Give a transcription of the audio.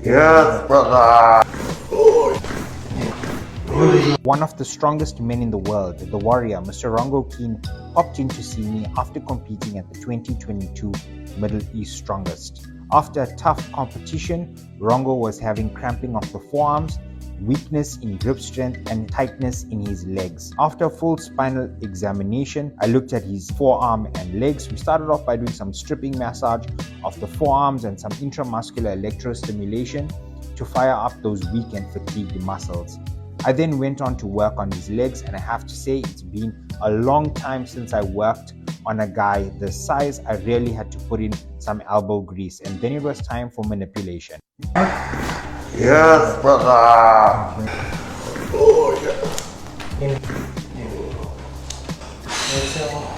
Yes, brother. One of the strongest men in the world, the warrior, Mr. Rongo Keane, popped in to see me after competing at the 2022 Middle East Strongest. After a tough competition, Rongo was having cramping of the forearms, weakness in grip strength, and tightness in his legs. After a full spinal examination, I looked at his forearm and legs. We started off by doing some stripping massage of the forearms and some intramuscular electrostimulation to fire up those weak and fatigued muscles. I then went on to work on his legs, and I have to say it's been a long time since I worked on a guy this size. I really had to put in some elbow grease, and then it was time for manipulation. Yes, brother. Oh, yeah. Exhale.